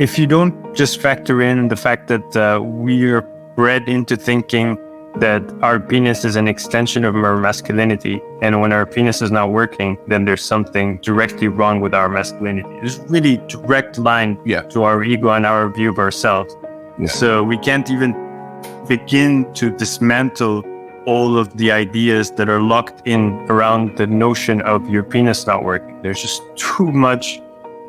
if you don't just factor in the fact that we are bred into thinking that our penis is an extension of our masculinity, and when our penis is not working, then there's something directly wrong with our masculinity. There's really direct line to our ego and our view of ourselves. Yeah. So we can't even begin to dismantle all of the ideas that are locked in around the notion of your penis not working. There's just too much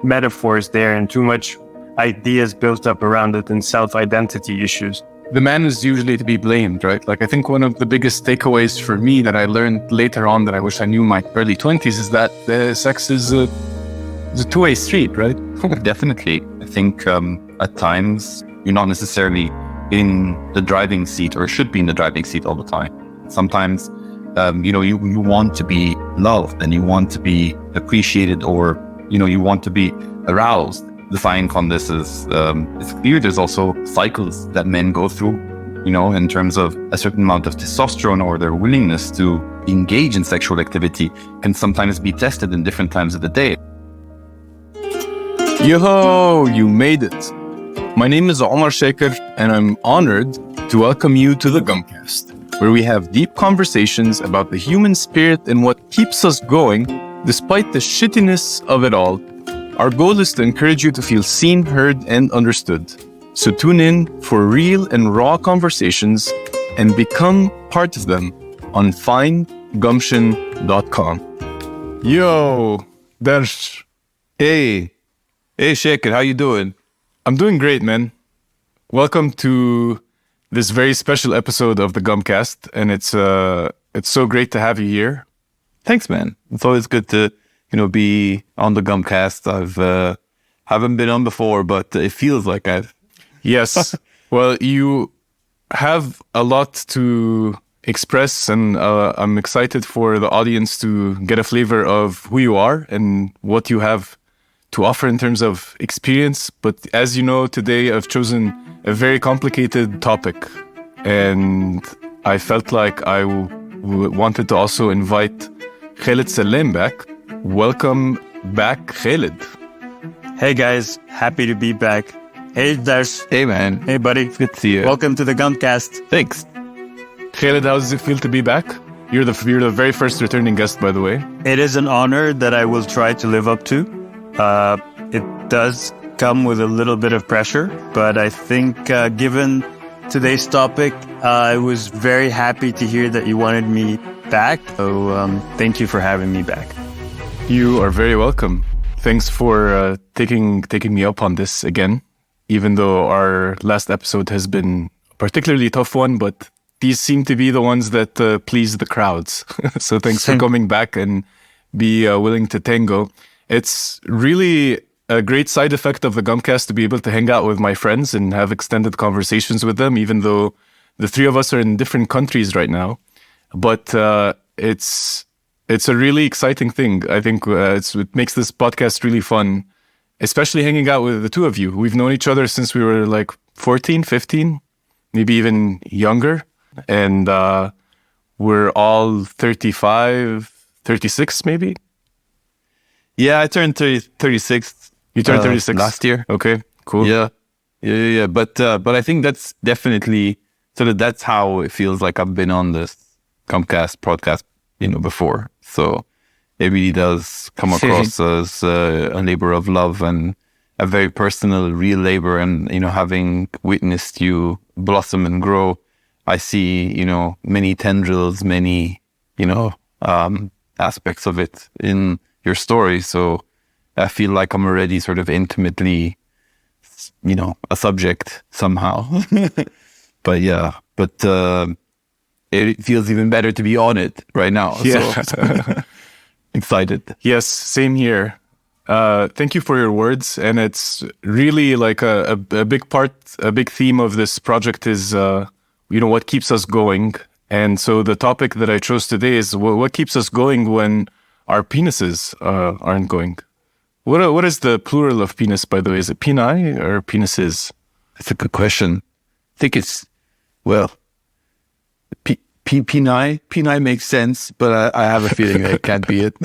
metaphors there and too much ideas built up around it and self-identity issues. The man is usually to be blamed, right? Like, I think one of the biggest takeaways for me that I learned later on that I wish I knew in my early 20s is that sex is a two-way street, right? Definitely. I think at times you're not necessarily in the driving seat or should be in the driving seat all the time. Sometimes, you want to be loved and you want to be appreciated, or, you want to be aroused. Defying on this is, it's clear there's also cycles that men go through, in terms of a certain amount of testosterone, or their willingness to engage in sexual activity can sometimes be tested in different times of the day. Yo, you made it. My name is Omar Shaker, and I'm honored to welcome you to the Gumcast, where we have deep conversations about the human spirit and what keeps us going despite the shittiness of it all. Our goal is to encourage you to feel seen, heard, and understood. So tune in for real and raw conversations and become part of them on findgumption.com. Yo, Darsh. Hey, Shaker, how you doing? I'm doing great, man. Welcome to this very special episode of the Gumcast, and it's so great to have you here. Thanks, man. It's always good to be on the Gumcast. I've haven't been on before, but it feels like I've. Yes. Well, you have a lot to express, and I'm excited for the audience to get a flavor of who you are and what you have to offer in terms of experience. But as you know, today I've chosen a very complicated topic, and I felt like I wanted to also invite Khaled Salem back. Welcome back, Khaled. Hey guys, happy to be back. Hey Darsh. Hey man. Hey buddy. It's good to see you. Welcome to the Gumcast. Thanks. Khaled, how does it feel to be back? You're the very first returning guest, by the way. It is an honor that I will try to live up to. It does come with a little bit of pressure, but I think given today's topic, I was very happy to hear that you wanted me back. So thank you for having me back. You are very welcome. Thanks for taking me up on this again, even though our last episode has been a particularly tough one, but these seem to be the ones that please the crowds. So thanks for coming back and be willing to tango. It's really a great side effect of the Gumcast to be able to hang out with my friends and have extended conversations with them, even though the three of us are in different countries right now. But it's a really exciting thing. I think it makes this podcast really fun, especially hanging out with the two of you. We've known each other since we were like 14, 15, maybe even younger. And we're all 35, 36 maybe? Yeah, I turned 36. You turned 36? Last year. Okay, cool. Yeah. But I think that's definitely, that's how it feels like I've been on this Comcast podcast, before. So it really does come across as a labor of love and a very personal, real labor. And, having witnessed you blossom and grow, I see, many tendrils, many, aspects of it in your story. So I feel like I'm already sort of intimately, a subject somehow. But it feels even better to be on it right now. Yeah. So excited. Yes, same here. Thank you for your words. And it's really like a big theme of this project is, what keeps us going. And so the topic that I chose today is what keeps us going when our penises aren't going. What is the plural of penis, by the way? Is it peni or penises? That's a good question. I think it's, Peni makes sense, but I have a feeling that it can't be it.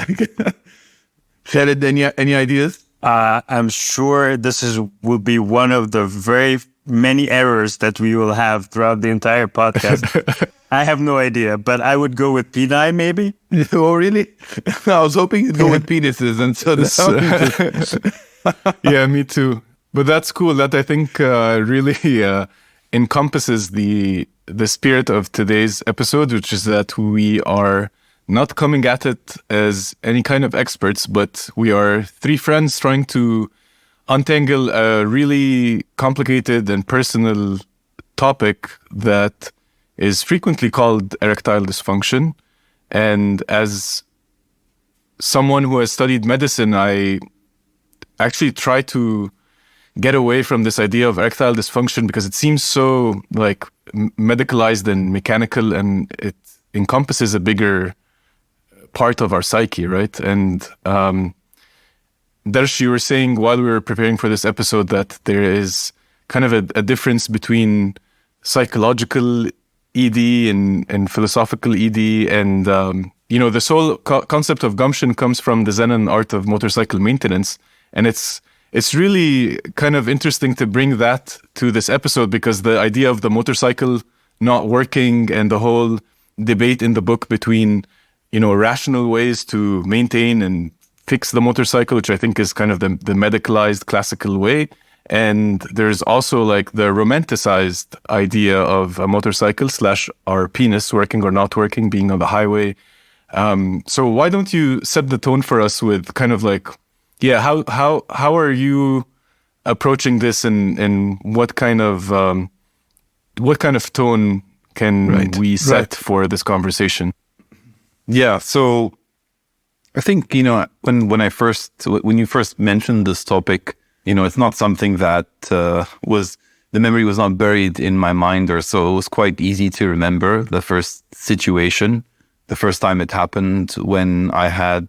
Khaled, any ideas? I'm sure will be one of the very many errors that we will have throughout the entire podcast. I have no idea, but I would go with peni maybe. Oh, really? I was hoping you'd go with penises, and so yeah, me too. But that's cool. That I think really encompasses the spirit of today's episode, which is that we are not coming at it as any kind of experts, but we are three friends trying to untangle a really complicated and personal topic that is frequently called erectile dysfunction. And as someone who has studied medicine, I actually try to get away from this idea of erectile dysfunction because it seems so like medicalized and mechanical, and it encompasses a bigger part of our psyche, right? And Darsh, you were saying while we were preparing for this episode that there is kind of a difference between psychological ED and philosophical ED, and this whole concept of gumption comes from the Zen and art of motorcycle maintenance, and it's really kind of interesting to bring that to this episode because the idea of the motorcycle not working and the whole debate in the book between rational ways to maintain and fix the motorcycle, which I think is kind of the medicalized classical way. And there's also like the romanticized idea of a motorcycle / our penis working or not working, being on the highway. So why don't you set the tone for us with kind of like, how are you approaching this, and what kind of tone can we set for this conversation? Yeah, so I think, when you first mentioned this topic, it's not something that the memory was not buried in my mind or so. It was quite easy to remember the first situation, the first time it happened, when I had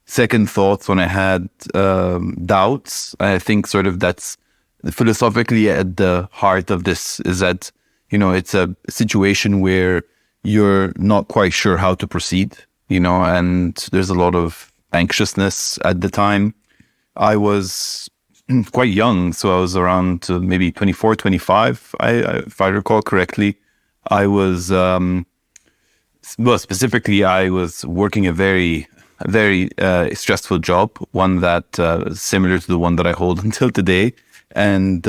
second thoughts, when I had doubts. I think sort of that's philosophically at the heart of this, is that, it's a situation where you're not quite sure how to proceed, and there's a lot of anxiousness at the time. I was quite young, so I was around maybe 24, 25, if I recall correctly. I was, specifically, I was working a very, very stressful job, one that similar to the one that I hold until today. And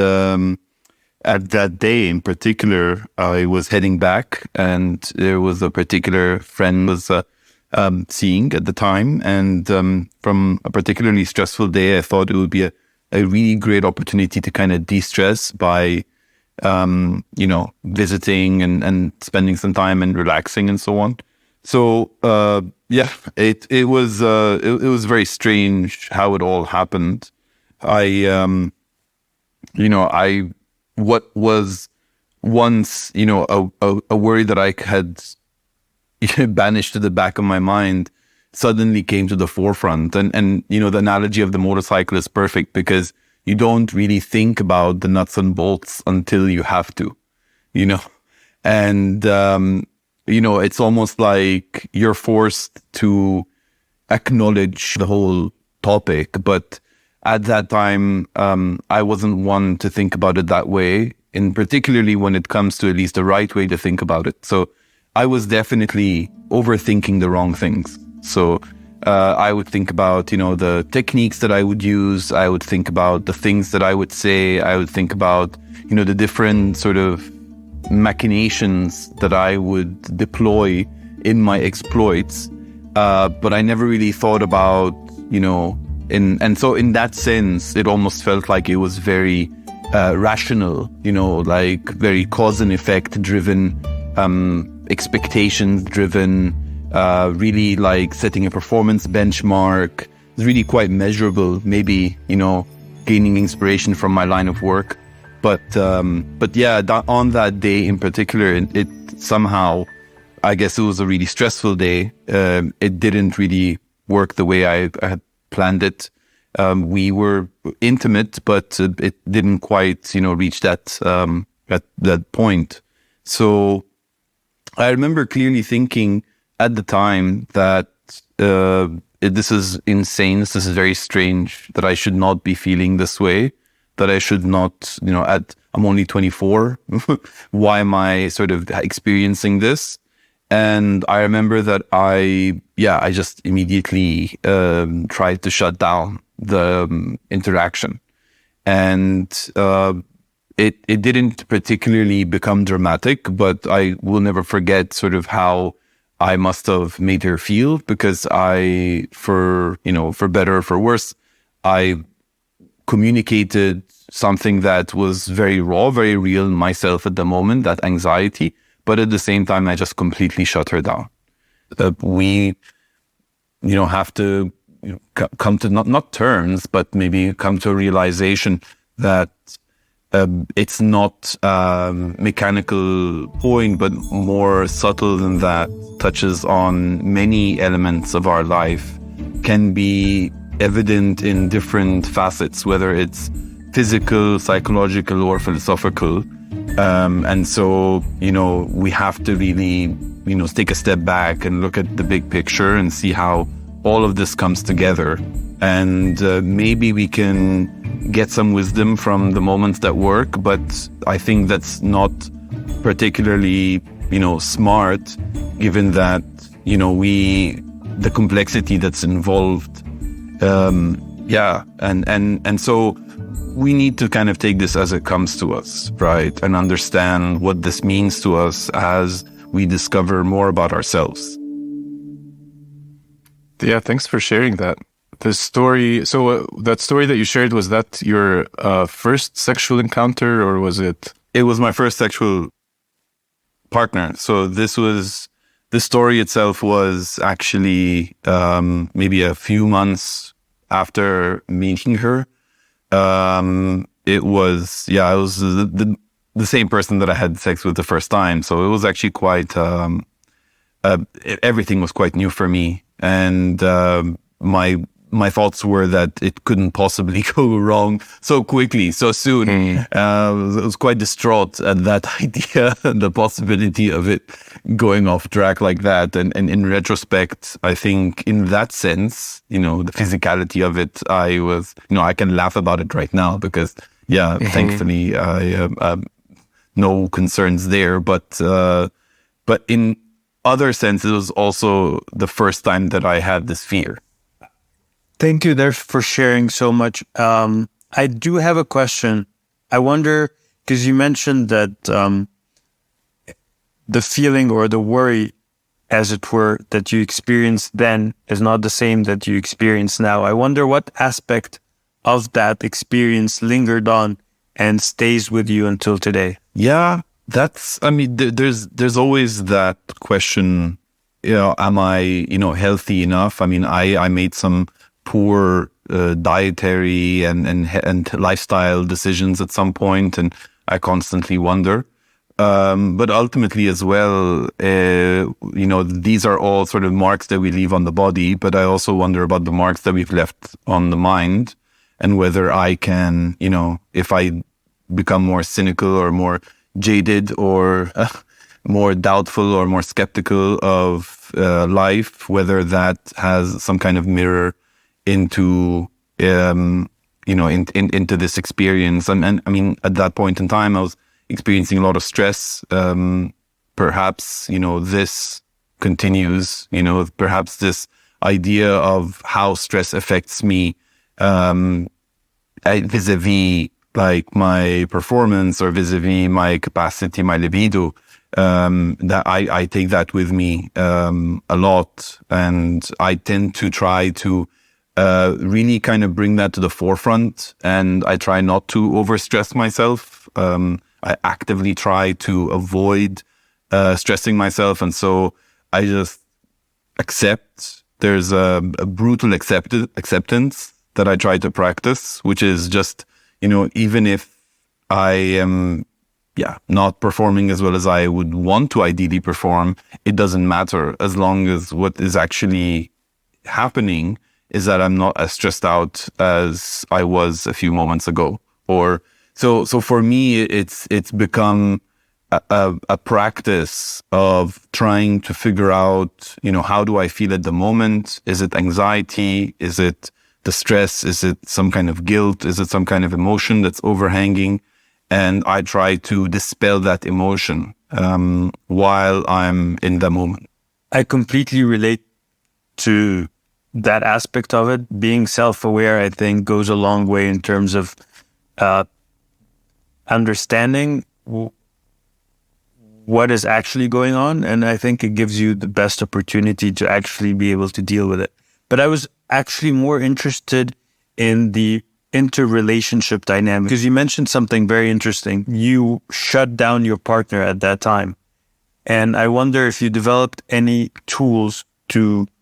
at that day in particular, I was heading back, and there was a particular friend was seeing at the time. And from a particularly stressful day, I thought it would be a really great opportunity to kind of de-stress by, visiting and spending some time and relaxing and so on. So, it was very strange how it all happened. What was once, a worry that I had banished to the back of my mind suddenly came to the forefront. And the analogy of the motorcycle is perfect because you don't really think about the nuts and bolts until you have to, and, it's almost like you're forced to acknowledge the whole topic. But at that time, I wasn't one to think about it that way, and particularly when it comes to at least the right way to think about it. So I was definitely overthinking the wrong things. So I would think about, the techniques that I would use. I would think about the things that I would say. I would think about, the different sort of machinations that I would deploy in my exploits. But I never really thought about, and so in that sense, it almost felt like it was very rational, like very cause and effect driven, expectations driven, really like setting a performance benchmark. It's really quite measurable, maybe, gaining inspiration from my line of work. But yeah, on that day in particular, it somehow, I guess it was a really stressful day. It didn't really work the way I had planned it. We were intimate, but it didn't quite, reach that point. So I remember clearly thinking at the time that this is insane. This is very strange that I should not be feeling this way, that I should not, I'm only 24. Why am I sort of experiencing this? And I remember that I just immediately tried to shut down the interaction. And it didn't particularly become dramatic, but I will never forget sort of how I must have made her feel, because for better or for worse, I communicated something that was very raw, very real myself at the moment, that anxiety. But at the same time, I just completely shut her down. We, have to come to not terms, but maybe come to a realization that it's not a mechanical point, but more subtle than that, touches on many elements of our life, can be evident in different facets, whether it's physical, psychological, or philosophical. And so, we have to really, take a step back and look at the big picture and see how all of this comes together. And maybe we can get some wisdom from the moments that work, but I think that's not particularly, smart, given that, the complexity that's involved. And so we need to kind of take this as it comes to us, right? And understand what this means to us as we discover more about ourselves. Yeah, thanks for sharing that. The story, so that story that you shared, was that your first sexual encounter, or was it? It was my first sexual partner. So the story itself was actually maybe a few months after meeting her. It was the same person that I had sex with the first time. So it was actually quite, everything was quite new for me. And my thoughts were that it couldn't possibly go wrong so quickly, so soon. I was quite distraught at that idea, the possibility of it going off track like that. And in retrospect, I think in that sense, the physicality of it, I was, I can laugh about it right now because, thankfully, I no concerns there. But in other sense, it was also the first time that I had this fear. Thank you there for sharing so much. I do have a question. I wonder, because you mentioned that the feeling or the worry, as it were, that you experienced then is not the same that you experience now. I wonder what aspect of that experience lingered on and stays with you until today. Yeah, there's always that question, am I, healthy enough? I mean, I made some poor dietary and lifestyle decisions at some point, and I constantly wonder. But ultimately as well, these are all sort of marks that we leave on the body, but I also wonder about the marks that we've left on the mind, and whether I can, if I become more cynical or more jaded or more doubtful or more skeptical of life, whether that has some kind of mirror into into this experience. And I mean, at that point in time, I was experiencing a lot of stress. Perhaps this continues. Perhaps this idea of how stress affects me vis-a-vis like my performance or vis-a-vis my capacity, my libido. That I take that with me a lot, and I tend to try to really kind of bring that to the forefront, and I try not to overstress myself. I actively try to avoid stressing myself, and so I just accept. There's a brutal acceptance that I try to practice, which is just, even if I am not performing as well as I would want to ideally perform, it doesn't matter, as long as what is actually happening is that I'm not as stressed out as I was a few moments ago. Or so for me, it's become a practice of trying to figure out, how do I feel at the moment? Is it anxiety? Is it the stress? Is it some kind of guilt? Is it some kind of emotion that's overhanging? And I try to dispel that emotion while I'm in the moment. I completely relate to that aspect of it. Being self-aware, I think, goes a long way in terms of understanding what is actually going on. And I think it gives you the best opportunity to actually be able to deal with it. But I was actually more interested in the interrelationship dynamic, because you mentioned something very interesting. You shut down your partner at that time. And I wonder if you developed any tools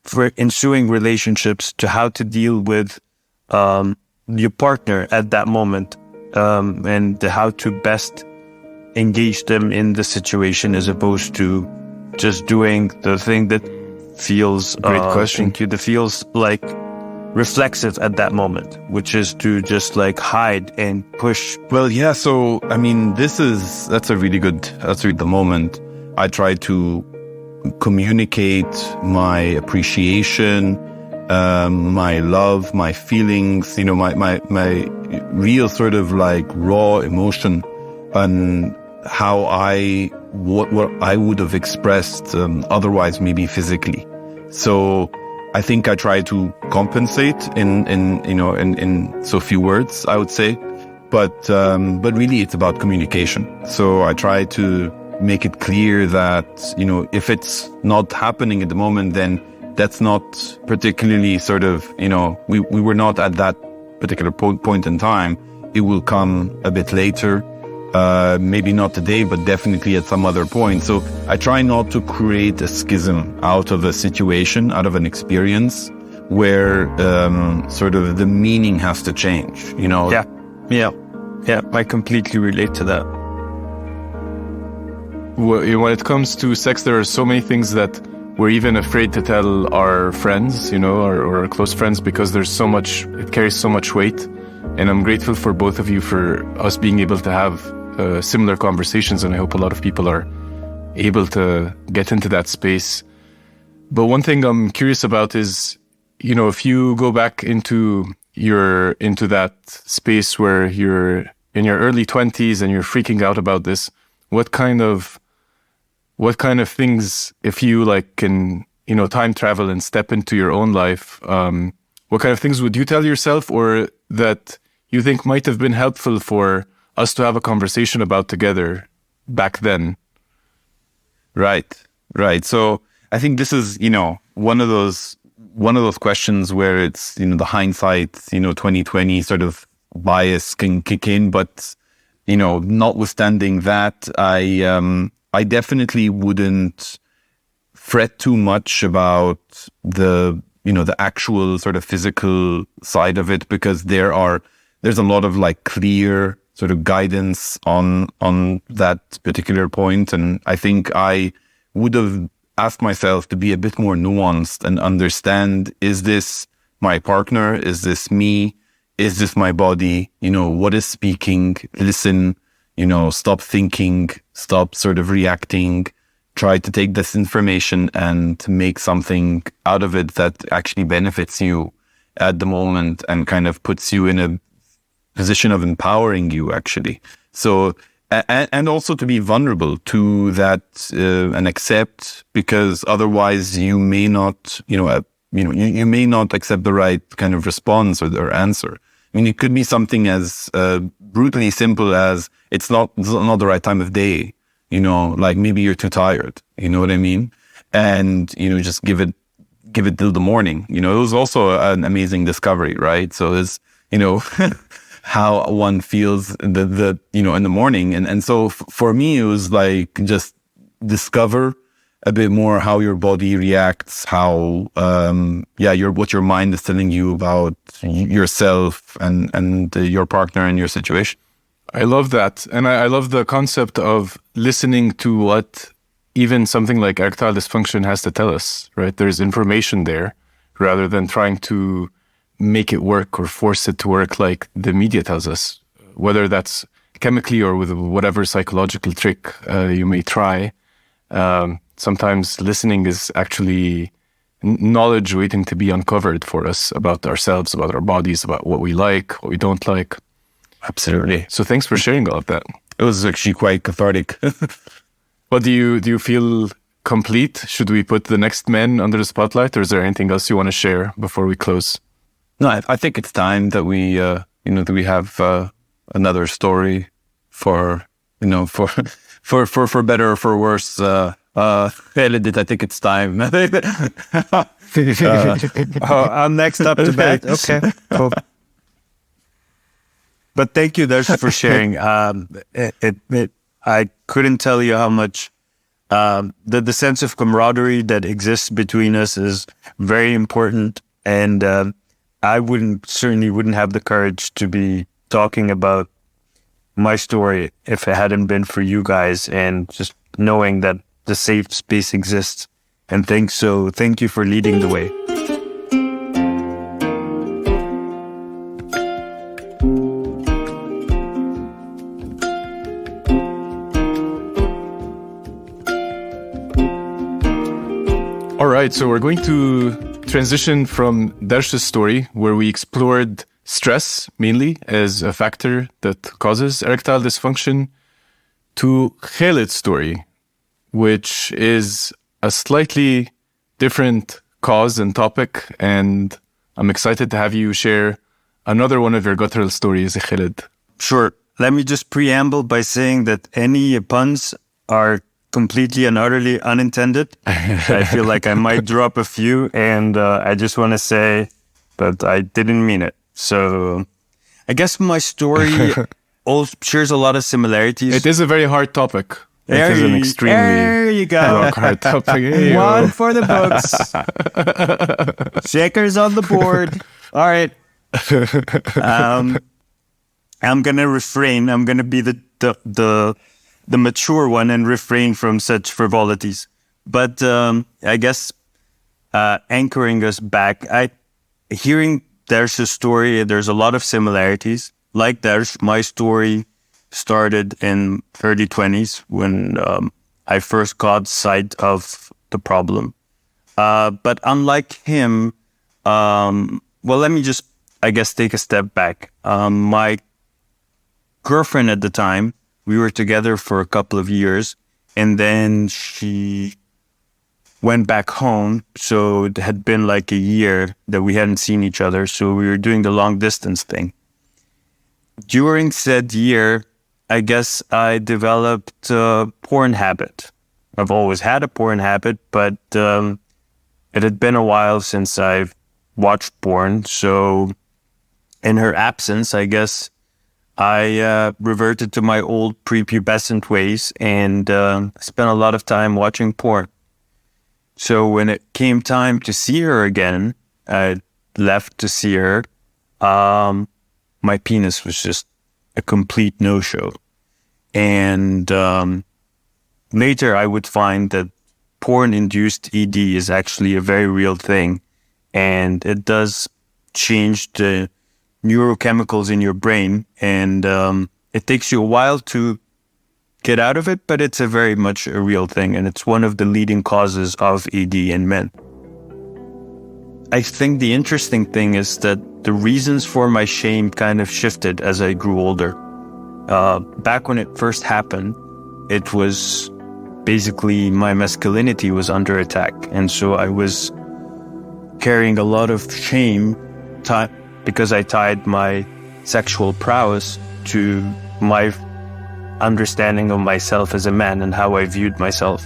for ensuing relationships, to how to deal with your partner at that moment, and how to best engage them in the situation, as opposed to just doing the thing that feels Great question. that feels like reflexive at that moment, which is to just like hide and push. Well, yeah. So, I mean, that's the moment. I try to communicate my appreciation, my love, my feelings, my real sort of like raw emotion, and how what I would have expressed otherwise, maybe physically. So I think I try to compensate in so few words, I would say, but really it's about communication. So I try to make it clear that, if it's not happening at the moment, then that's not particularly sort of, we were not at that particular point in time. It will come a bit later, maybe not today, but definitely at some other point. So I try not to create a schism out of a situation, out of an experience where sort of the meaning has to change, Yeah, I completely relate to that. When it comes to sex, there are so many things that we're even afraid to tell our friends, or our close friends, because it carries so much weight. And I'm grateful for both of you for us being able to have similar conversations. And I hope a lot of people are able to get into that space. But one thing I'm curious about is, if you go back into that space where you're in your early 20s and you're freaking out about this, what kind of things, if you can, time travel and step into your own life, what kind of things would you tell yourself, or that you think might have been helpful for us to have a conversation about together back then? Right. So I think this is, one of those questions where it's, the hindsight, 2020 sort of bias can kick in. But, notwithstanding that, I definitely wouldn't fret too much about the actual sort of physical side of it, because there's a lot of clear sort of guidance on that particular point. And I think I would have asked myself to be a bit more nuanced and understand, is this my partner? Is this me? Is this my body? What is speaking? Listen, stop thinking, stop sort of reacting, try to take this information and make something out of it that actually benefits you at the moment and kind of puts you in a position of empowering you, actually. So, and also to be vulnerable to that and accept, because otherwise you may not, you may not accept the right kind of response or answer. I mean, it could be something as brutally simple as it's not the right time of day, maybe you're too tired, you know what I mean? And, just give it till the morning. It was also an amazing discovery, right? So it's, how one feels in the morning. And so for me, it was just discover a bit more how your body reacts, how, what your mind is telling you about yourself and your partner and your situation. I love that. And I love the concept of listening to what even something like erectile dysfunction has to tell us, right? There's information there rather than trying to make it work or force it to work like the media tells us, whether that's chemically or with whatever psychological trick you may try, sometimes listening is actually knowledge waiting to be uncovered for us about ourselves, about our bodies, about what we like, what we don't like. Absolutely. So thanks for sharing all of that. It was actually quite cathartic. But do you feel complete? Should we put the next man under the spotlight, or is there anything else you want to share before we close? No, I think it's time that we, that we have another story for better or for worse. Khaled, I think it's time. I'm next up to bat. Okay, cool. But thank you, Darsh, for sharing. I couldn't tell you how much the sense of camaraderie that exists between us is very important, and I certainly wouldn't have the courage to be talking about my story if it hadn't been for you guys and just knowing that the safe space exists. And thank you for leading the way. All right, so we're going to transition from Darsh's story, where we explored stress mainly as a factor that causes erectile dysfunction, to Khaled's story, which is a slightly different cause and topic. And I'm excited to have you share another one of your guttural stories, Khaled. Sure. Let me just preamble by saying that any puns are completely and utterly unintended. I feel like I might drop a few, and I just want to say that I didn't mean it. So I guess my story also shares a lot of similarities. It is a very hard topic. It is an extremely there you go. hard topic. One for the books. Shakers on the board. All right. I'm going to refrain. I'm going to be the mature one and refrain from such frivolities. But I guess anchoring us back, hearing Darsh's story, there's a lot of similarities. Like Darsh, my story started in early 20s when I first caught sight of the problem. But unlike him, let me just, I guess, take a step back. My girlfriend at the time, we were together for a couple of years, and then she went back home. So it had been like a year that we hadn't seen each other. So we were doing the long distance thing. During said year, I guess I developed a porn habit. I've always had a porn habit, but it had been a while since I've watched porn. So in her absence, I guess I reverted to my old prepubescent ways and spent a lot of time watching porn. So when it came time to see her again, I left to see her. My penis was just a complete no-show. And later I would find that porn-induced ED is actually a very real thing. And it does change the neurochemicals in your brain. And it takes you a while to get out of it, but it's a very much a real thing. And it's one of the leading causes of ED in men. I think the interesting thing is that the reasons for my shame kind of shifted as I grew older. Back when it first happened, it was basically my masculinity was under attack. And so I was carrying a lot of shame because I tied my sexual prowess to my understanding of myself as a man and how I viewed myself.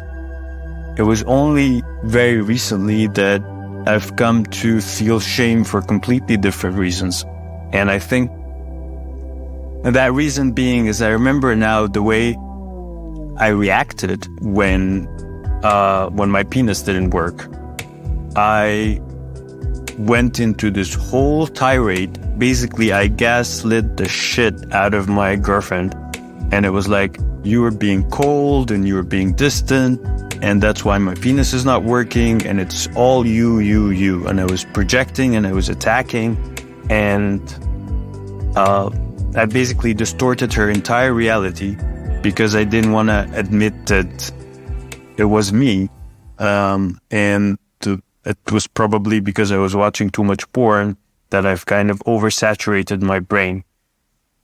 It was only very recently that I've come to feel shame for completely different reasons. And I think that reason being is I remember now the way I reacted when my penis didn't work. I went into this whole tirade. Basically, I gaslit the shit out of my girlfriend. And it was like, you were being cold and you were being distant. And that's why my penis is not working. And it's all you. And I was projecting and I was attacking. And I basically distorted her entire reality because I didn't want to admit that it was me. It was probably because I was watching too much porn that I've kind of oversaturated my brain.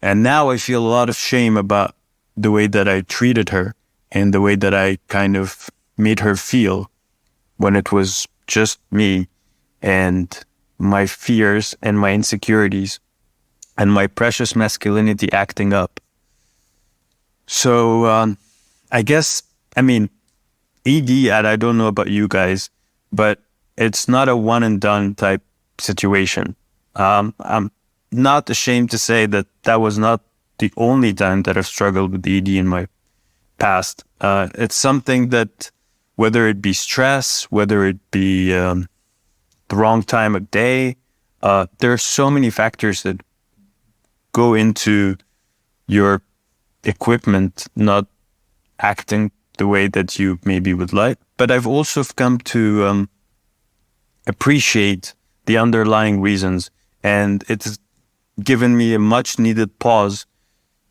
And now I feel a lot of shame about the way that I treated her and the way that I kind of made her feel when it was just me and my fears and my insecurities and my precious masculinity acting up. So I guess, ED, and I don't know about you guys, but it's not a one and done type situation. I'm not ashamed to say that that was not the only time that I've struggled with ED in my past. It's something that, whether it be stress, whether it be the wrong time of day, there are so many factors that go into your equipment not acting the way that you maybe would like. But I've also come to appreciate the underlying reasons, and it's given me a much needed pause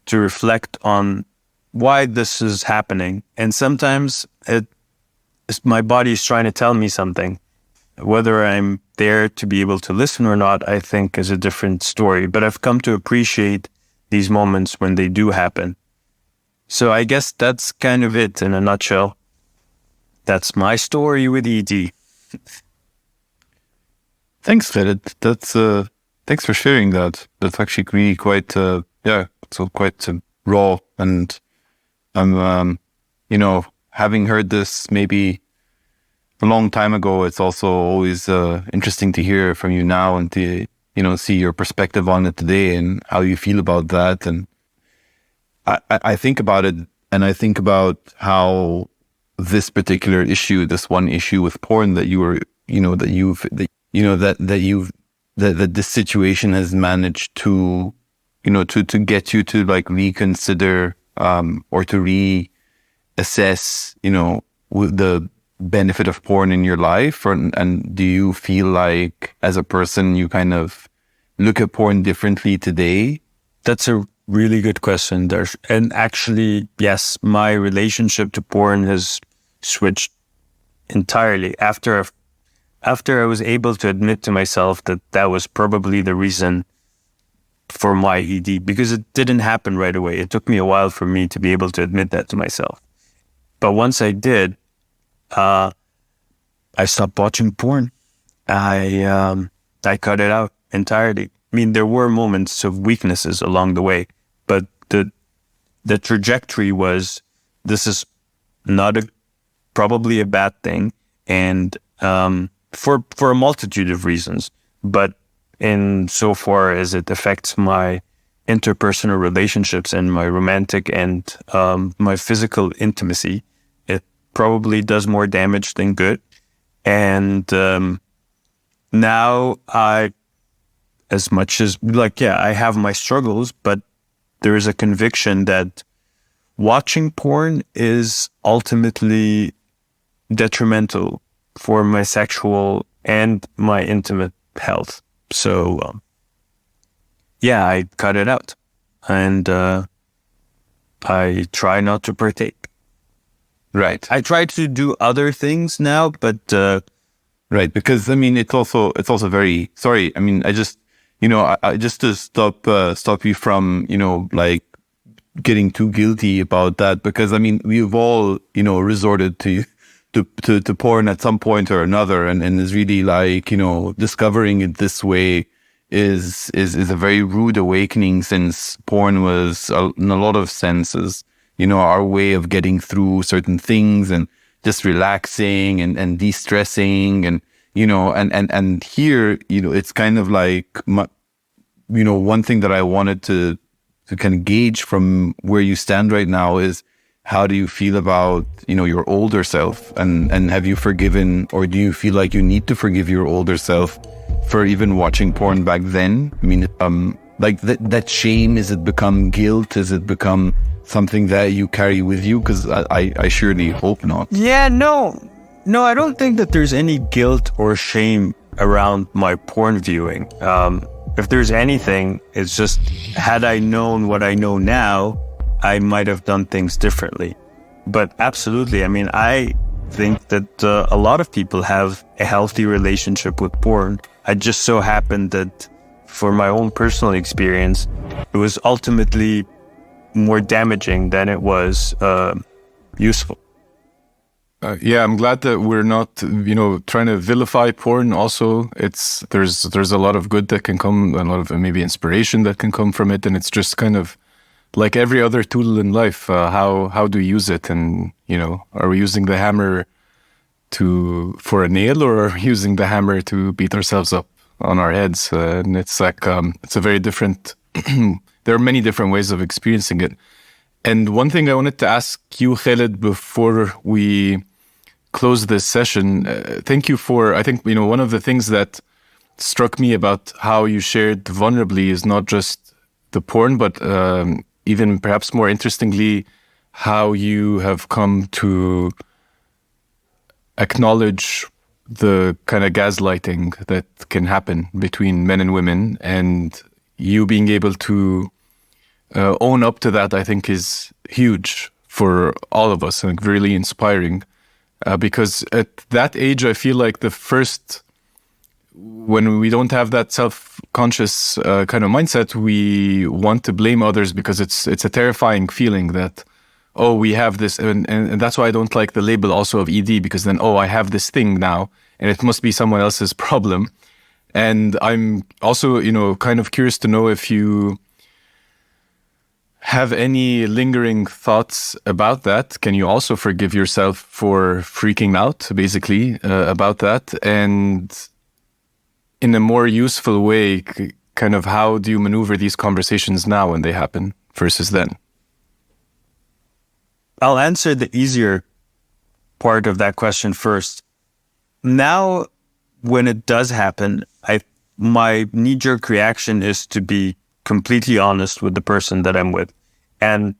to reflect on why this is happening. And sometimes my body is trying to tell me something. Whether I'm there to be able to listen or not, I think is a different story. But I've come to appreciate these moments when they do happen. So I guess that's kind of it in a nutshell. That's my story with ED. Thanks, Khaled. Thanks for sharing that. That's actually really quite, quite raw. And I'm, having heard this maybe a long time ago, it's also always interesting to hear from you now and to, see your perspective on it today and how you feel about that. And I think about it, and I think about how this particular issue, this one issue with porn that you were, that this situation has managed to, to get you to like reconsider, or to reassess, the benefit of porn in your life, and do you feel like as a person you kind of look at porn differently today? That's a really good question, Darsh. And actually, yes, my relationship to porn has switched entirely after I was able to admit to myself that that was probably the reason for my ED, because it didn't happen right away. It took me a while for me to be able to admit that to myself. But once I did, I stopped watching porn. I cut it out entirely. There were moments of weaknesses along the way, but the trajectory was, this is not probably a bad thing, and for a multitude of reasons. But in so far as it affects my interpersonal relationships and my romantic and my physical intimacy, it probably does more damage than good. And now as much as I have my struggles, but there is a conviction that watching porn is ultimately detrimental for my sexual and my intimate health. So, I cut it out, and I try not to partake. Right. I try to do other things now, but right, because it's also very sorry. I just just to stop you from getting too guilty about that, because we've all resorted to porn at some point or another, and is really discovering it this way is a very rude awakening, since porn was in a lot of senses our way of getting through certain things and just relaxing and de-stressing, and and here it's kind of one thing that I wanted to kind of gauge from where you stand right now is, how do you feel about, your older self, and have you forgiven, or do you feel like you need to forgive your older self for even watching porn back then? That shame, is it become guilt? Is it become something that you carry with you? Because I surely hope not. Yeah, no, I don't think that there's any guilt or shame around my porn viewing. if there's anything, it's just, had I known what I know now, I might have done things differently. But absolutely, I mean, I think that a lot of people have a healthy relationship with porn. I just so happened that for my own personal experience, it was ultimately more damaging than it was useful. Yeah, I'm glad that we're not, trying to vilify porn. Also, there's a lot of good that can come, a lot of maybe inspiration that can come from it, and it's just kind of like every other tool in life. How do we use it? And are we using the hammer for a nail, or are we using the hammer to beat ourselves up on our heads? And it's like it's a very different. There are many different ways of experiencing it. And one thing I wanted to ask you, Khaled, before we close this session, thank you for, I think, one of the things that struck me about how you shared vulnerably is not just the porn, but even perhaps more interestingly, how you have come to acknowledge the kind of gaslighting that can happen between men and women, and you being able to own up to that, I think, is huge for all of us and really inspiring. Because at that age, I feel like when we don't have that self-conscious kind of mindset, we want to blame others because it's a terrifying feeling that, oh, we have this, and that's why I don't like the label also of ED, because then, oh, I have this thing now, and it must be someone else's problem. And I'm also, kind of curious to know if you have any lingering thoughts about that. Can you also forgive yourself for freaking out, basically, about that? And in a more useful way, kind of how do you maneuver these conversations now when they happen versus then? I'll answer the easier part of that question first. Now, when it does happen, my knee-jerk reaction is to be completely honest with the person that I'm with. And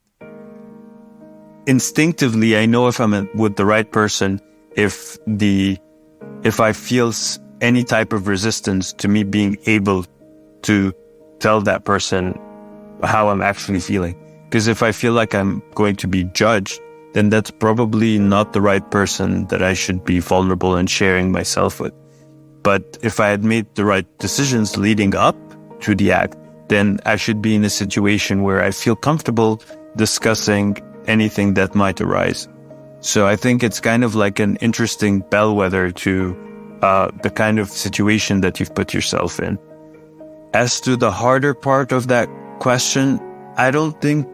instinctively, I know if I'm with the right person, if I feel any type of resistance to me being able to tell that person how I'm actually feeling. Because if I feel like I'm going to be judged, then that's probably not the right person that I should be vulnerable and sharing myself with. But if I had made the right decisions leading up to the act, then I should be in a situation where I feel comfortable discussing anything that might arise. So I think it's kind of like an interesting bellwether to the kind of situation that you've put yourself in. As to the harder part of that question, I don't think,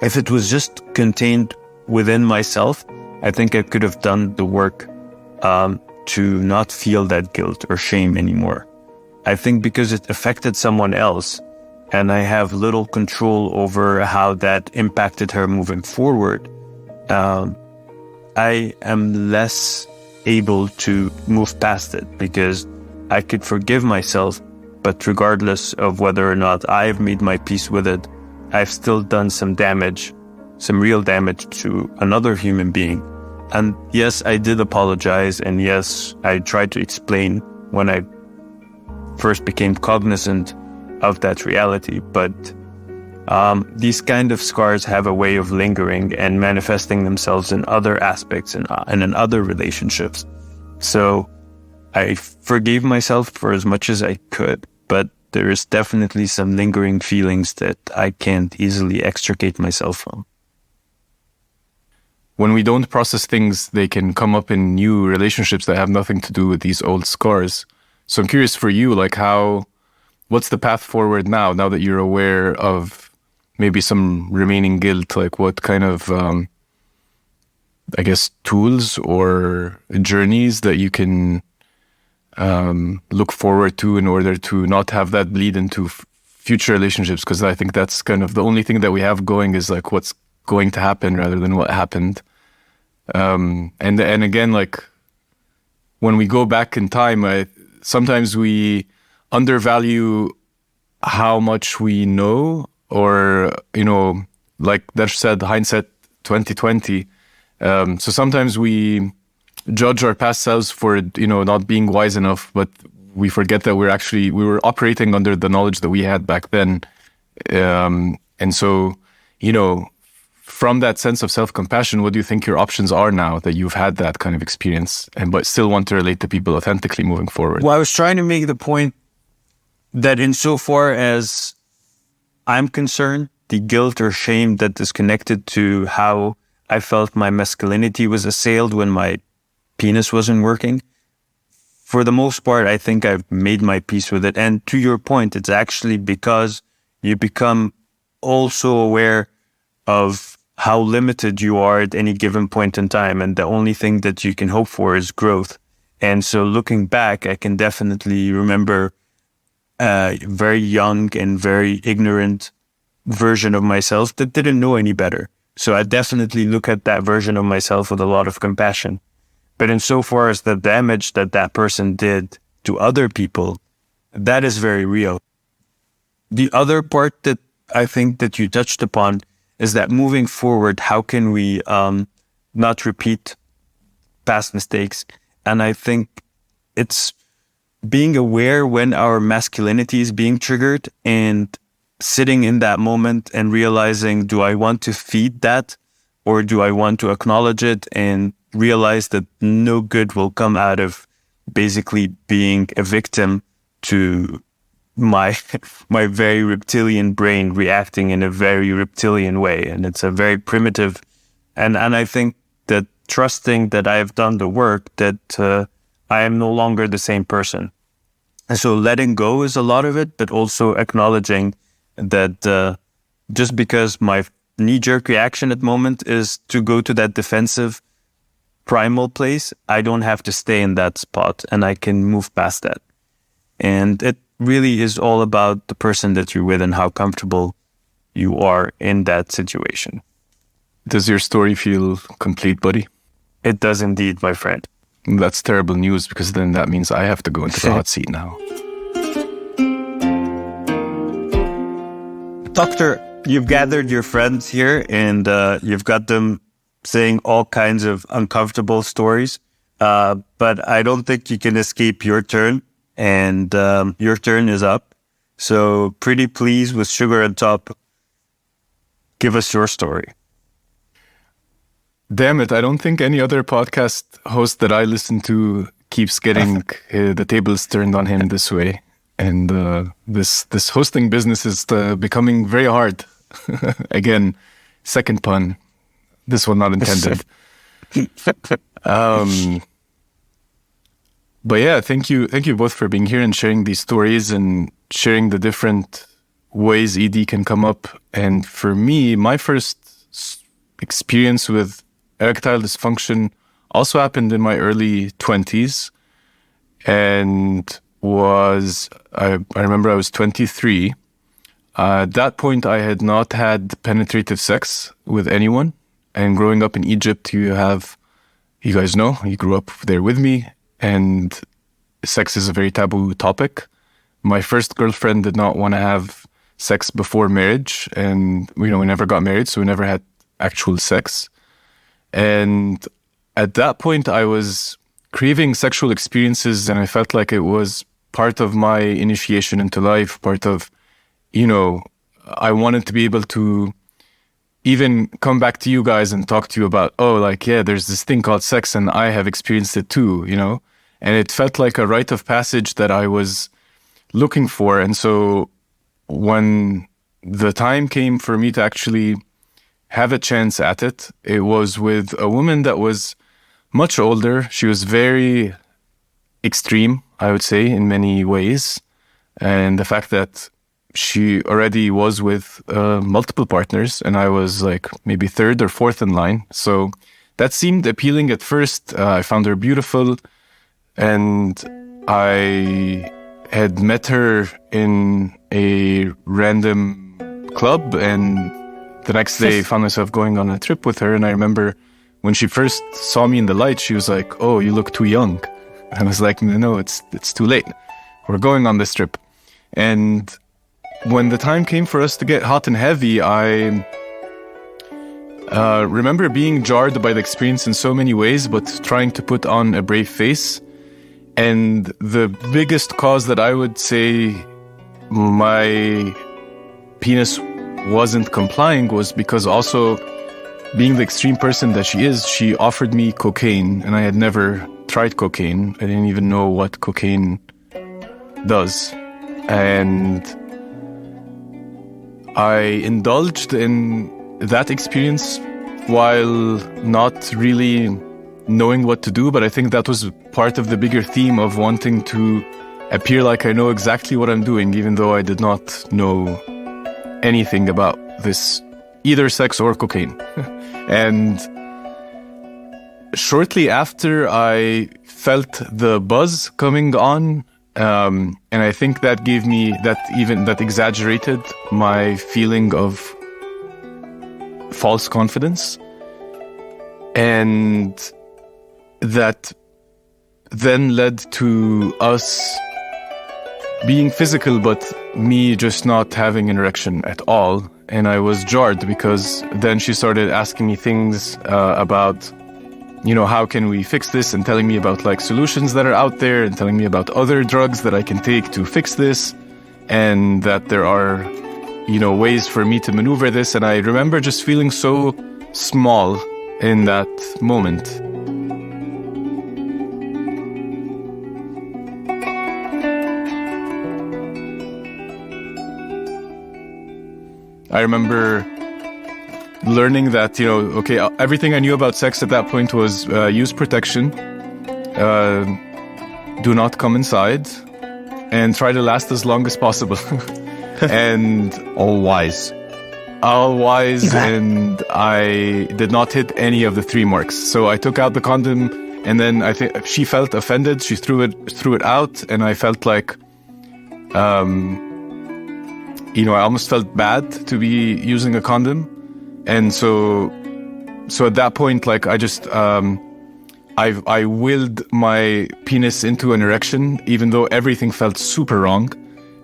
if it was just contained within myself, I think I could have done the work to not feel that guilt or shame anymore. I think because it affected someone else and I have little control over how that impacted her moving forward, I am less able to move past it because I could forgive myself, but regardless of whether or not I've made my peace with it, I've still done some damage, some real damage to another human being. And yes, I did apologize, and yes, I tried to explain when I first became cognizant of that reality, but these kind of scars have a way of lingering and manifesting themselves in other aspects and in other relationships. So I forgave myself for as much as I could, but there is definitely some lingering feelings that I can't easily extricate myself from. When we don't process things, they can come up in new relationships that have nothing to do with these old scars. So I'm curious for you, like what's the path forward now that you're aware of maybe some remaining guilt? Like what kind of, tools or journeys that you can look forward to in order to not have that bleed into future relationships? Because I think that's kind of the only thing that we have going is like what's going to happen rather than what happened. And again, like when we go back in time, sometimes we undervalue how much we know, or, like Dash said, hindsight 2020. So sometimes we judge our past selves for, not being wise enough, but we forget that we were operating under the knowledge that we had back then. And so, from that sense of self-compassion, what do you think your options are now that you've had that kind of experience but still want to relate to people authentically moving forward? Well, I was trying to make the point that insofar as I'm concerned, the guilt or shame that is connected to how I felt my masculinity was assailed when my penis wasn't working, for the most part, I think I've made my peace with it. And to your point, it's actually because you become also aware of how limited you are at any given point in time. And the only thing that you can hope for is growth. And so looking back, I can definitely remember a very young and very ignorant version of myself that didn't know any better. So I definitely look at that version of myself with a lot of compassion. But insofar as the damage that that person did to other people, that is very real. The other part that I think that you touched upon is that moving forward, how can we not repeat past mistakes? And I think it's being aware when our masculinity is being triggered and sitting in that moment and realizing, do I want to feed that or do I want to acknowledge it and realize that no good will come out of basically being a victim to my very reptilian brain reacting in a very reptilian way. And it's a very primitive, and I think that trusting that I have done the work, that I am no longer the same person. And so letting go is a lot of it, but also acknowledging that just because my knee-jerk reaction at the moment is to go to that defensive primal place, I don't have to stay in that spot and I can move past that. And it really is all about the person that you're with and how comfortable you are in that situation. Does your story feel complete, buddy? It does indeed, my friend. That's terrible news, because then that means I have to go into the hot seat now. Doctor, you've gathered your friends here and you've got them saying all kinds of uncomfortable stories, but I don't think you can escape your turn, and your turn is up. So pretty please, with sugar on top, give us your story. Damn it, I don't think any other podcast host that I listen to keeps getting the tables turned on him this way. And this hosting business is becoming very hard. Again, second pun. This one not intended. But yeah, thank you both for being here and sharing these stories and sharing the different ways ED can come up. And for me, my first experience with erectile dysfunction also happened in my early 20s, and I remember I was 23. At that point, I had not had penetrative sex with anyone. And growing up in Egypt, you guys know, you grew up there with me, and sex is a very taboo topic. My first girlfriend did not want to have sex before marriage, and we never got married, so we never had actual sex. And at that point, I was craving sexual experiences, and I felt like it was part of my initiation into life, part of, I wanted to be able to even come back to you guys and talk to you about, there's this thing called sex and I have experienced it too, And it felt like a rite of passage that I was looking for. And so when the time came for me to actually have a chance at it, it was with a woman that was much older. She was very extreme, I would say, in many ways. And the fact that she already was with multiple partners, and I was like maybe third or fourth in line. So that seemed appealing at first. I found her beautiful, and I had met her in a random club, and the next day found myself going on a trip with her. And I remember when she first saw me in the light, she was like, "Oh, you look too young." And I was like, "No, it's too late. We're going on this trip." And when the time came for us to get hot and heavy, I remember being jarred by the experience in so many ways, but trying to put on a brave face. And the biggest cause that I would say my penis wasn't complying was because also, being the extreme person that she is, she offered me cocaine, and I had never tried cocaine. I didn't even know what cocaine does. And I indulged in that experience while not really knowing what to do, but I think that was part of the bigger theme of wanting to appear like I know exactly what I'm doing, even though I did not know anything about this, either sex or cocaine. And shortly after, I felt the buzz coming on, and I think that gave me that exaggerated my feeling of false confidence, and that then led to us being physical, but me just not having an erection at all. And I was jarred because then she started asking me things about, how can we fix this, and telling me about like solutions that are out there, and telling me about other drugs that I can take to fix this, and that there are, ways for me to maneuver this. And I remember just feeling so small in that moment. I remember learning that, everything I knew about sex at that point was use protection, do not come inside, and try to last as long as possible. And All wise. and I did not hit any of the 3 marks. So I took out the condom, and then I think she felt offended. She threw it out, and I felt like, I almost felt bad to be using a condom. And so at that point, like, I just, I willed my penis into an erection, even though everything felt super wrong.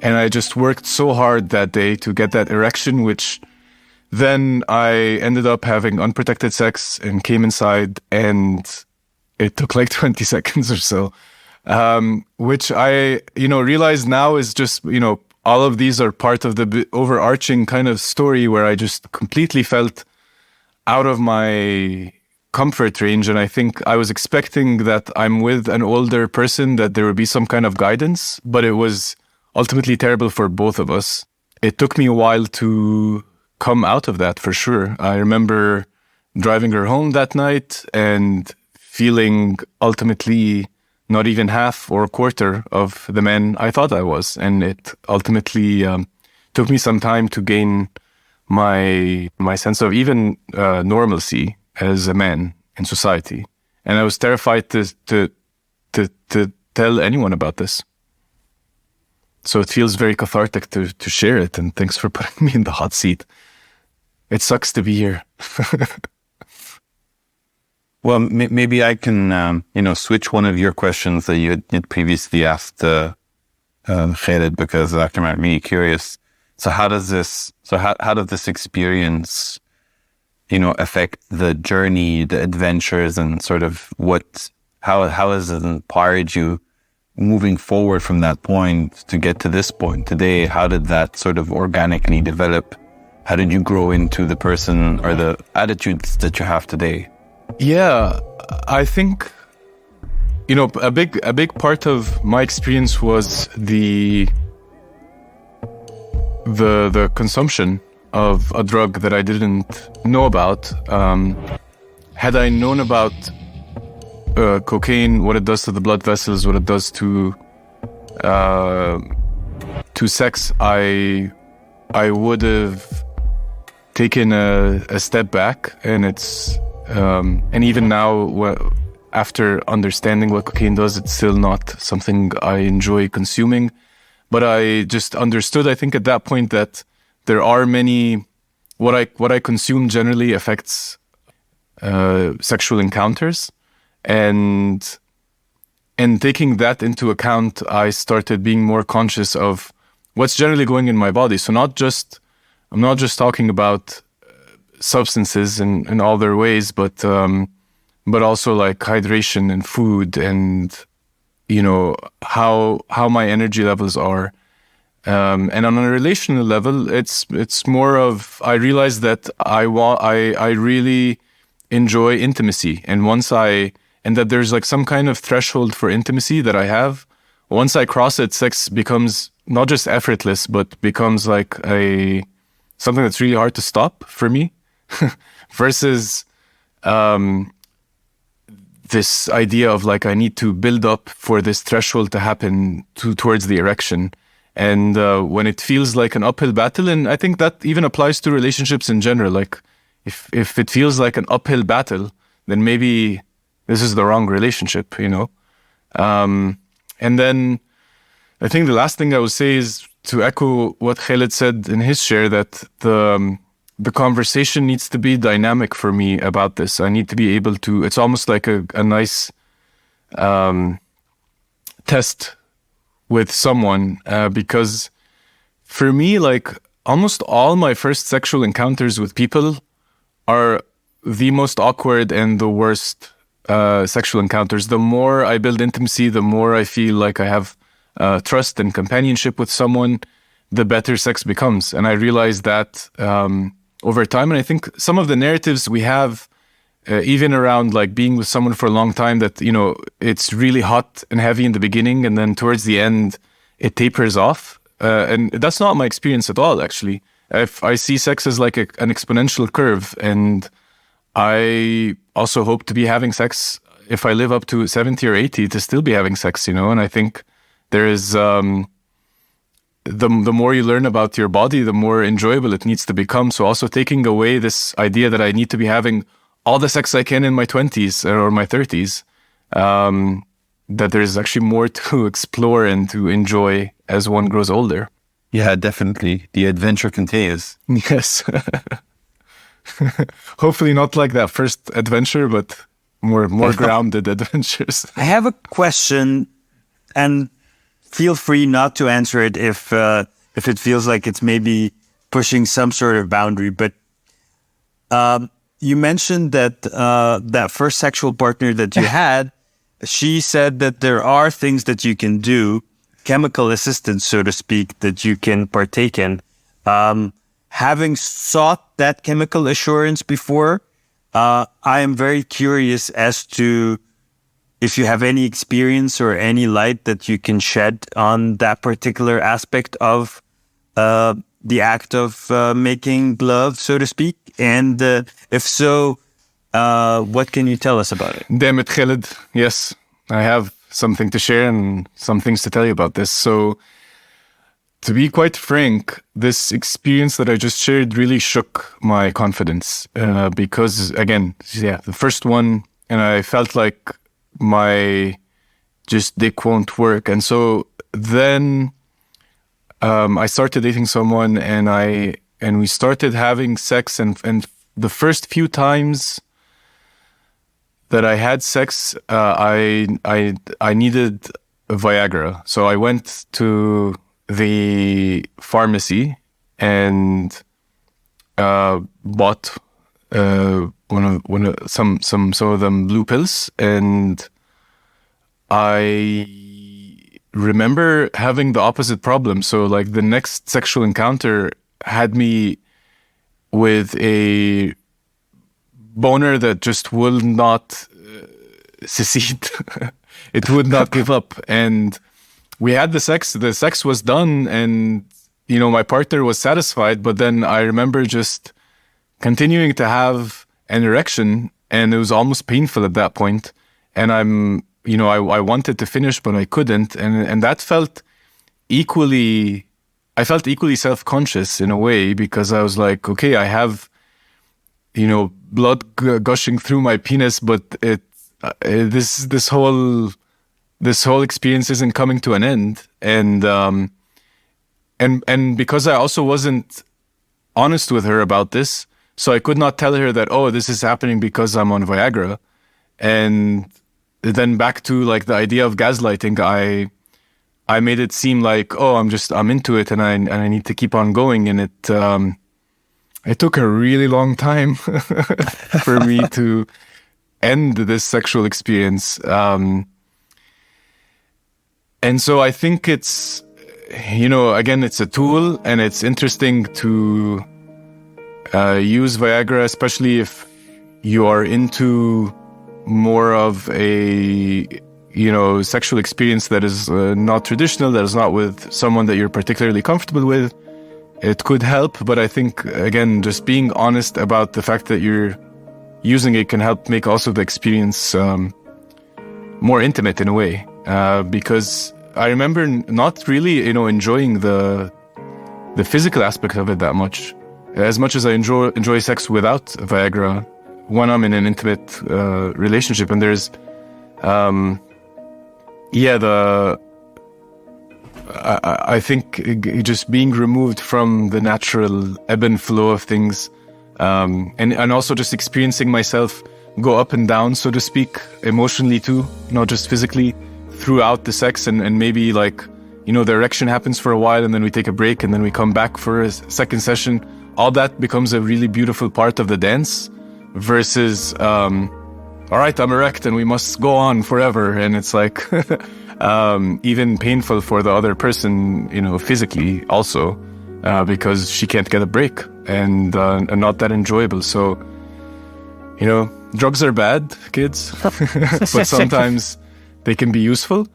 And I just worked so hard that day to get that erection, which then I ended up having unprotected sex and came inside, and it took like 20 seconds or so. Which I, realize now is just, all of these are part of the overarching kind of story where I just completely felt out of my comfort range. And I think I was expecting that I'm with an older person, that there would be some kind of guidance, but it was ultimately terrible for both of us. It took me a while to come out of that, for sure. I remember driving her home that night and feeling ultimately not even half or a quarter of the man I thought I was. And it ultimately took me some time to gain my sense of even normalcy as a man in society. And I was terrified to tell anyone about this. So it feels very cathartic to share it. And thanks for putting me in the hot seat. It sucks to be here. Well, maybe I can, switch one of your questions that you had previously asked Khaled, because actually I'm really curious. So how does this experience, affect the journey, the adventures, and sort of how has it inspired you moving forward from that point to get to this point today? How did that sort of organically develop? How did you grow into the person or the attitudes that you have today? Yeah, I think, a big part of my experience was the consumption of a drug that I didn't know about. Had I known about cocaine, what it does to the blood vessels, what it does to sex, I would have taken a step back. And it's and even now, after understanding what cocaine does, it's still not something I enjoy consuming. But I just understood, I think, at that point that there are many, what I consume generally affects sexual encounters. And taking that into account, I started being more conscious of what's generally going in my body. So I'm not just talking about substances in all their ways, but also like hydration and food and, how my energy levels are. And on a relational level, it's more of, I realize that I really enjoy intimacy, and that there's like some kind of threshold for intimacy that I have. Once I cross it, sex becomes not just effortless, but becomes like something that's really hard to stop for me. Versus this idea of like I need to build up for this threshold to happen towards the erection. And when it feels like an uphill battle, and I think that even applies to relationships in general, like if it feels like an uphill battle, then maybe this is the wrong relationship, And then I think the last thing I would say is to echo what Khaled said in his share, that the conversation needs to be dynamic for me about this. I need to be able to, it's almost like a nice test with someone, because for me, like almost all my first sexual encounters with people are the most awkward and the worst sexual encounters. The more I build intimacy, the more I feel like I have trust and companionship with someone, the better sex becomes. And I realized that over time. And I think some of the narratives we have, even around like being with someone for a long time, that, it's really hot and heavy in the beginning, and then towards the end, it tapers off. And that's not my experience at all, actually. I see sex as like an exponential curve, and I also hope to be having sex if I live up to 70 or 80 to still be having sex, And I think there is, the more you learn about your body, the more enjoyable it needs to become. So also taking away this idea that I need to be having all the sex I can in my 20s or my 30s, that there's actually more to explore and to enjoy as one grows older. Yeah, definitely. The adventure continues. Yes. Hopefully not like that first adventure, but more grounded adventures. I have a question, and feel free not to answer it if it feels like it's maybe pushing some sort of boundary. But you mentioned that that first sexual partner that you had, she said that there are things that you can do, chemical assistance, so to speak, that you can partake in. Having sought that chemical assurance before, I am very curious as to if you have any experience or any light that you can shed on that particular aspect of the act of making love, so to speak. And if so, what can you tell us about it? Damn it, Khaled. Yes, I have something to share and some things to tell you about this. So, to be quite frank, this experience that I just shared really shook my confidence because, again, the first one, and I felt like my just dick won't work. And so then I started dating someone, and we started having sex, and the first few times that I had sex, I needed Viagra. So I went to the pharmacy and bought some of them blue pills, and I remember having the opposite problem. So like the next sexual encounter had me with a boner that just will not secede. It would not give up. And we had the sex was done, and my partner was satisfied, but then I remember just continuing to have an erection, and it was almost painful at that point. And I wanted to finish, but I couldn't. And that felt equally self-conscious in a way, because I was like, okay, I have, blood gushing through my penis, but this whole experience isn't coming to an end. And because I also wasn't honest with her about this, so I could not tell her that, oh, this is happening because I'm on Viagra. And then back to like the idea of gaslighting, I made it seem like, oh, I'm into it, and I need to keep on going. And it took a really long time for me to end this sexual experience. And so I think it's, again, it's a tool, and it's interesting to use Viagra, especially if you are into more of a, sexual experience that is not traditional, that is not with someone that you're particularly comfortable with. It could help, but I think, again, just being honest about the fact that you're using it can help make also the experience more intimate in a way. Because I remember not really, enjoying the physical aspect of it that much. As much as I enjoy sex without Viagra, when I'm in an intimate relationship, and there's, I think just being removed from the natural ebb and flow of things, and also just experiencing myself go up and down, so to speak, emotionally too, not just physically, throughout the sex, and maybe like, the erection happens for a while, and then we take a break, and then we come back for a second session. All that becomes a really beautiful part of the dance, versus, all right, I'm erect and we must go on forever. And it's like, even painful for the other person, physically also, because she can't get a break, and not that enjoyable. So, drugs are bad, kids, but sometimes they can be useful.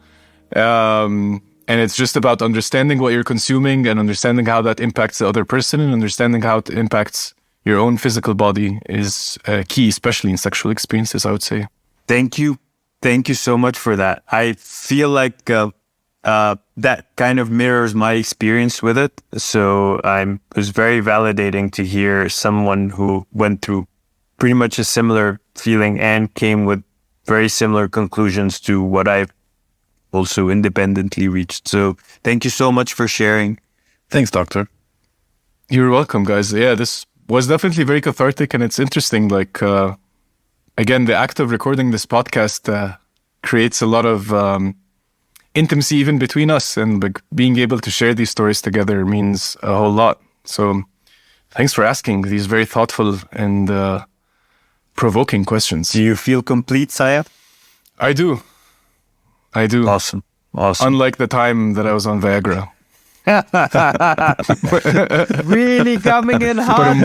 And it's just about understanding what you're consuming, and understanding how that impacts the other person, and understanding how it impacts your own physical body is key, especially in sexual experiences, I would say. Thank you. Thank you so much for that. I feel like that kind of mirrors my experience with it. So it was very validating to hear someone who went through pretty much a similar feeling and came with very similar conclusions to what I've also independently reached. So thank you so much for sharing. Thanks, doctor. You're welcome, guys. Yeah, this was definitely very cathartic, and it's interesting. Like, again, the act of recording this podcast creates a lot of intimacy even between us, and like, being able to share these stories together means a whole lot. So thanks for asking these very thoughtful and provoking questions. Do you feel complete, Saya? I do. Awesome. Unlike the time that I was on Viagra. Really coming in hot.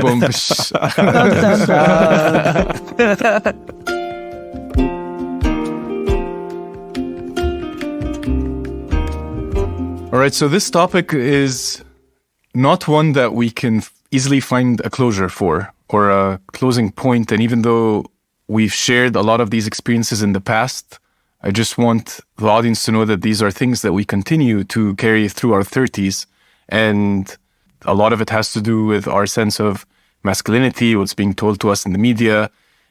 All right, so this topic is not one that we can easily find a closure for, or a closing point. And even though we've shared a lot of these experiences in the past, I just want the audience to know that these are things that we continue to carry through our 30s. And a lot of it has to do with our sense of masculinity, what's being told to us in the media.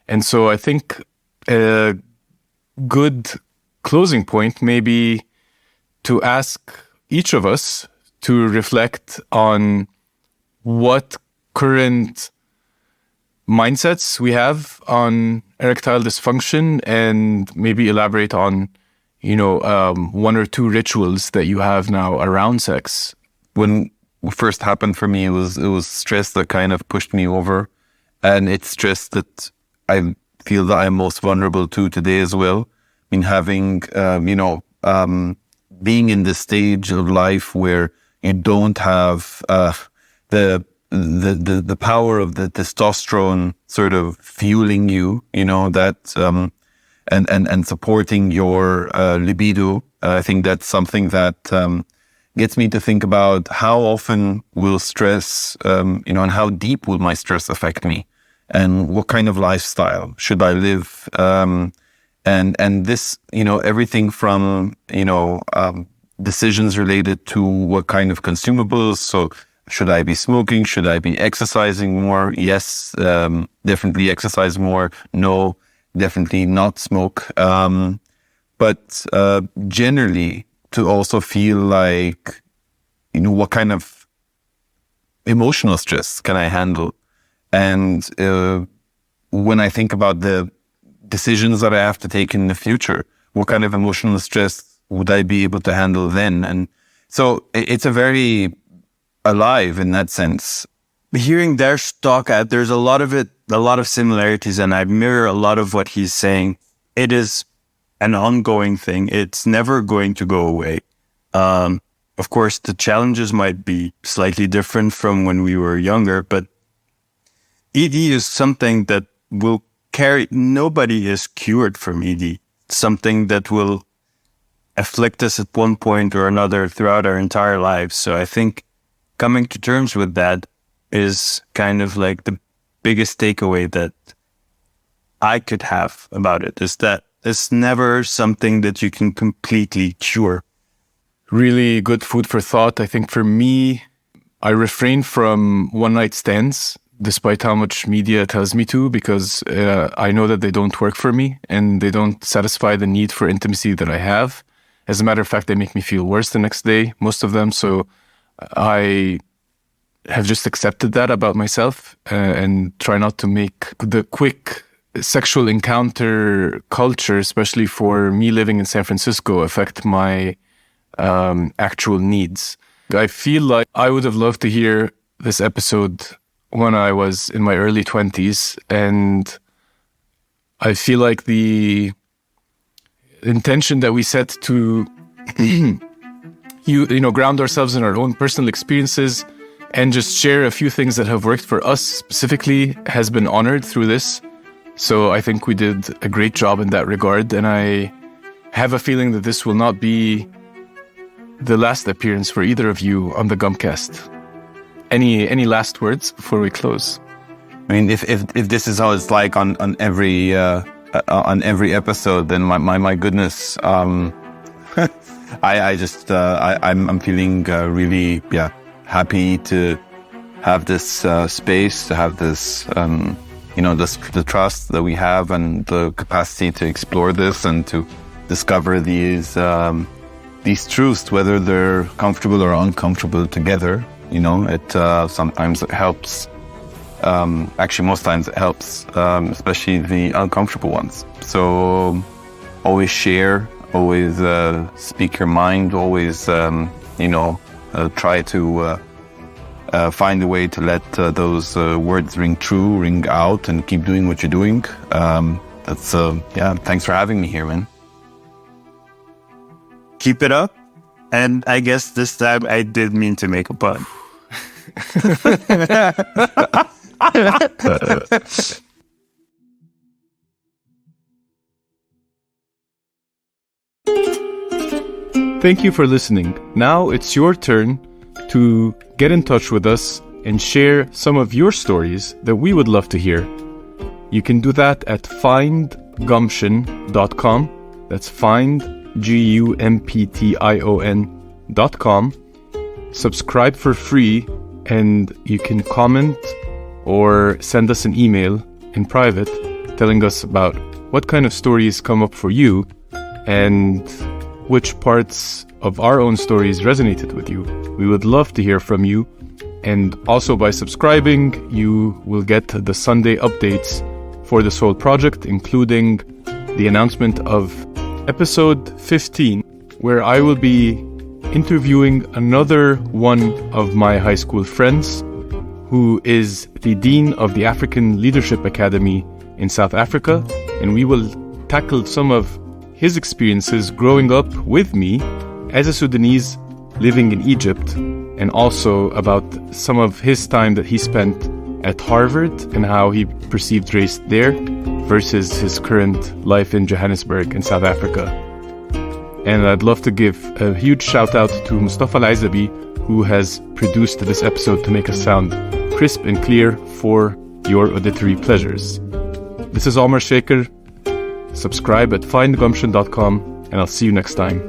And so I think a good closing point may be to ask each of us to reflect on what current mindsets we have on erectile dysfunction, and maybe elaborate on, one or two rituals that you have now around sex. When it first happened for me, it was stress that kind of pushed me over, and it's stress that I feel that I'm most vulnerable to today as well. I mean, having, being in this stage of life where you don't have the power of the testosterone sort of fueling you, that and supporting your libido. I think that's something that gets me to think about how often will stress, and how deep will my stress affect me, and what kind of lifestyle should I live, and this, everything from decisions related to what kind of consumables. So, should I be smoking? Should I be exercising more? Yes, definitely exercise more. No, definitely not smoke. But generally, to also feel like, what kind of emotional stress can I handle? And when I think about the decisions that I have to take in the future, what kind of emotional stress would I be able to handle then? And so it's a very alive in that sense. Hearing Darsh talk, there's a lot of similarities, and I mirror a lot of what he's saying. It is an ongoing thing. It's never going to go away. Of course, the challenges might be slightly different from when we were younger, but ED is something that will carry. Nobody is cured from ED. It's something that will afflict us at one point or another throughout our entire lives. So I think coming to terms with that is kind of like the biggest takeaway that I could have about it, is that it's never something that you can completely cure. Really good food for thought. I think for me, I refrain from one-night stands, despite how much media tells me to, because I know that they don't work for me and they don't satisfy the need for intimacy that I have. As a matter of fact, they make me feel worse the next day, most of them. So I have just accepted that about myself and try not to make the quick sexual encounter culture, especially for me living in San Francisco, affect my actual needs. I feel like I would have loved to hear this episode when I was in my early 20s, and I feel like the intention that we set to ground ourselves in our own personal experiences and just share a few things that have worked for us specifically has been honored through this. So I think we did a great job in that regard, and I have a feeling that this will not be the last appearance for either of you on the Gumcast. Any last words before we close? I mean, if this is how it's like on every episode, then my goodness, I'm feeling really happy to have this space, to have this the trust that we have and the capacity to explore this and to discover these truths, whether they're comfortable or uncomfortable together. It sometimes it helps. Actually, most times it helps, especially the uncomfortable ones. So always share, always speak your mind, always, try to find a way to let those words ring out and keep doing what you're doing. Thanks for having me here, man. Keep it up. And I guess this time I did mean to make a pun. Thank you for listening. Now it's your turn to get in touch with us and share some of your stories that we would love to hear. You can do that at findgumption.com. That's findgumption.com. Subscribe for free, and you can comment or send us an email in private telling us about what kind of stories come up for you and which parts of our own stories resonated with you. We would love to hear from you. And also by subscribing, you will get the Sunday updates for this whole project, including the announcement of episode 15, where I will be interviewing another one of my high school friends who is the Dean of the African Leadership Academy in South Africa, and we will tackle some of his experiences growing up with me as a Sudanese living in Egypt, and also about some of his time that he spent at Harvard and how he perceived race there versus his current life in Johannesburg in South Africa. And I'd love to give a huge shout out to Mostafa Al-Aizabi, who has produced this episode to make us sound crisp and clear for your auditory pleasures. This is Omar Shaker. Subscribe at findgumption.com, and I'll see you next time.